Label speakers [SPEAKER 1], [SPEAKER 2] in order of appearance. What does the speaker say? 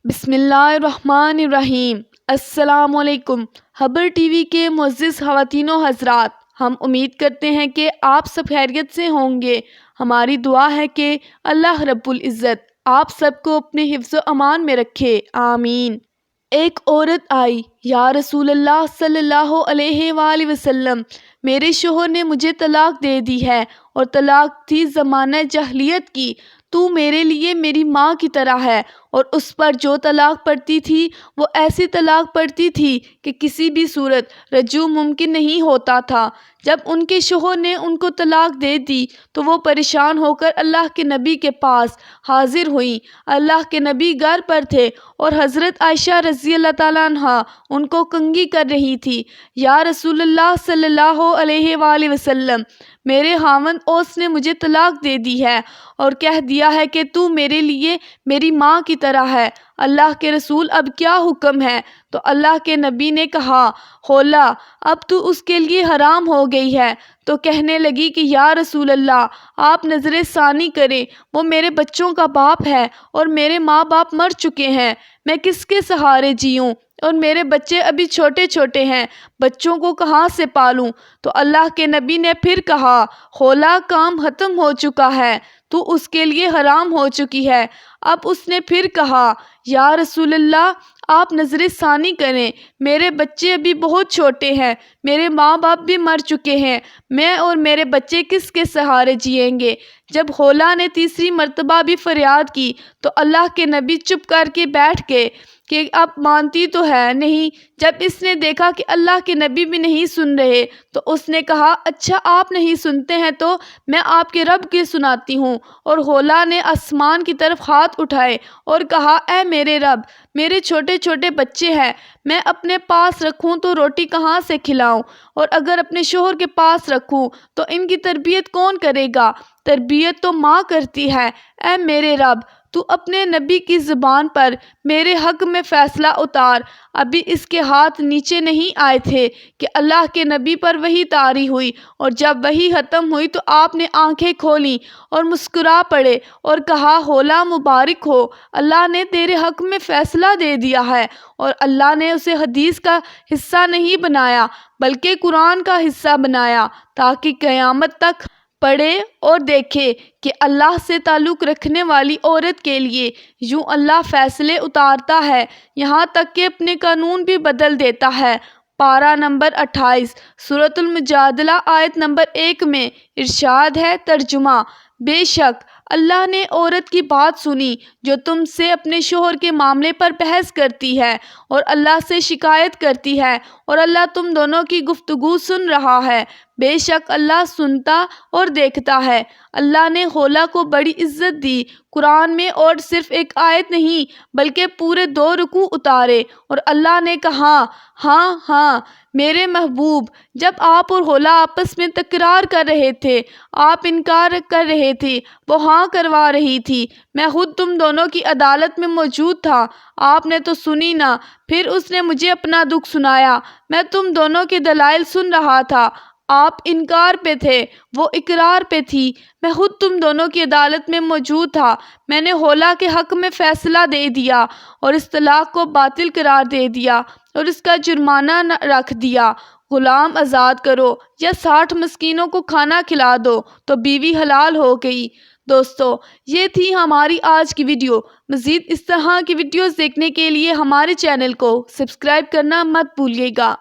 [SPEAKER 1] بسم اللہ الرحمن الرحیم۔ السلام علیکم۔ خبر ٹی وی کے معزز خواتین و حضرات، ہم امید کرتے ہیں کہ آپ سب خیریت سے ہوں گے۔ ہماری دعا ہے کہ اللہ رب العزت آپ سب کو اپنے حفظ و امان میں رکھے، آمین۔ ایک عورت آئی، یا رسول اللہ صلی اللہ علیہ وآلہ وسلم، میرے شوہر نے مجھے طلاق دے دی ہے، اور طلاق تھی زمانہ جاہلیت کی۔ تو میرے لیے میری ماں کی طرح ہے، اور اس پر جو طلاق پڑتی تھی وہ ایسی طلاق پڑتی تھی کہ کسی بھی صورت رجوع ممکن نہیں ہوتا تھا۔ جب ان کے شوہر نے ان کو طلاق دے دی تو وہ پریشان ہو کر اللہ کے نبی کے پاس حاضر ہوئیں۔ اللہ کے نبی گھر پر تھے اور حضرت عائشہ رضی اللہ تعالیٰ عنہا ان کو کنگھی کر رہی تھی۔ یا رسول اللہ صلی اللہ علیہ وآلہ وسلم، میرے خاوند اوس نے مجھے طلاق دے دی ہے اور کہہ دیا ہے کہ تو میرے لیے میری ماں کی طرح ہے۔ اللہ کے رسول، اب کیا حکم ہے؟ تو اللہ کے نبی نے کہا، خولا، اب تو اس کے لیے حرام ہو گئی ہے۔ تو کہنے لگی کہ یا رسول اللہ، آپ نظر ثانی کریں، وہ میرے بچوں کا باپ ہے اور میرے ماں باپ مر چکے ہیں، میں کس کے سہارے جیوں؟ اور میرے بچے ابھی چھوٹے چھوٹے ہیں، بچوں کو کہاں سے پالوں؟ تو اللہ کے نبی نے پھر کہا، خولا، کام ختم ہو چکا ہے، تو اس کے لیے حرام ہو چکی ہے۔ اب اس نے پھر کہا، یا رسول اللہ، آپ نظر ثانی کریں، میرے بچے ابھی بہت چھوٹے ہیں، میرے ماں باپ بھی مر چکے ہیں، میں اور میرے بچے کس کے سہارے جئیں گے؟ جب خولا نے تیسری مرتبہ بھی فریاد کی تو اللہ کے نبی چپ کر کے بیٹھ گئے کہ اب مانتی تو ہے نہیں۔ جب اس نے دیکھا کہ اللہ کے نبی بھی نہیں سن رہے تو اس نے کہا، اچھا آپ نہیں سنتے ہیں تو میں آپ کے رب کی سناتی ہوں۔ اور خولا نے آسمان کی طرف ہاتھ اٹھائے اور کہا، اے میرے رب، میرے چھوٹے چھوٹے بچے ہیں، میں اپنے پاس رکھوں تو روٹی کہاں سے کھلاؤں؟ اور اگر اپنے شوہر کے پاس رکھوں تو ان کی تربیت کون کرے گا؟ تربیت تو ماں کرتی ہے۔ اے میرے رب، تو اپنے نبی کی زبان پر میرے حق میں فیصلہ اتار۔ ابھی اس کے ہاتھ نیچے نہیں آئے تھے کہ اللہ کے نبی پر وحی طاری ہوئی، اور جب وحی ختم ہوئی تو آپ نے آنکھیں کھولیں اور مسکرا پڑے اور کہا، خولا، مبارک ہو، اللہ نے تیرے حق میں فیصلہ دے دیا ہے، اور اللہ نے اسے حدیث کا حصہ نہیں بنایا بلکہ قرآن کا حصہ بنایا، تاکہ قیامت تک پڑھے اور دیکھے کہ اللہ سے تعلق رکھنے والی عورت کے لیے یوں اللہ فیصلے اتارتا ہے، یہاں تک کہ اپنے قانون بھی بدل دیتا ہے۔ پارہ نمبر 28، سورۃ المجادلہ، آیت نمبر 1 میں ارشاد ہے، ترجمہ: بے شک اللہ نے عورت کی بات سنی جو تم سے اپنے شوہر کے معاملے پر بحث کرتی ہے اور اللہ سے شکایت کرتی ہے، اور اللہ تم دونوں کی گفتگو سن رہا ہے، بے شک اللہ سنتا اور دیکھتا ہے۔ اللہ نے خولا کو بڑی عزت دی قرآن میں، اور صرف ایک آیت نہیں بلکہ پورے 2 رکوع اتارے، اور اللہ نے کہا، ہاں ہاں میرے محبوب، جب آپ اور خولا آپس میں تکرار کر رہے تھے، آپ انکار کر رہے تھے، وہ ہاں کروا رہی تھی، میں خود تم دونوں کی عدالت میں موجود تھا، آپ نے تو سنی نہ۔ پھر اس نے مجھے اپنا دکھ سنایا، میں تم دونوں کے دلائل سن رہا تھا، آپ انکار پہ تھے، وہ اقرار پہ تھی، میں خود تم دونوں کی عدالت میں موجود تھا، میں نے خولا کے حق میں فیصلہ دے دیا اور اس طلاق کو باطل قرار دے دیا اور اس کا جرمانہ رکھ دیا، غلام آزاد کرو یا 60 مسکینوں کو کھانا کھلا دو تو بیوی حلال ہو گئی۔ دوستو، یہ تھی ہماری آج کی ویڈیو۔ مزید اس طرح کی ویڈیوز دیکھنے کے لیے ہمارے چینل کو سبسکرائب کرنا مت بھولیے گا۔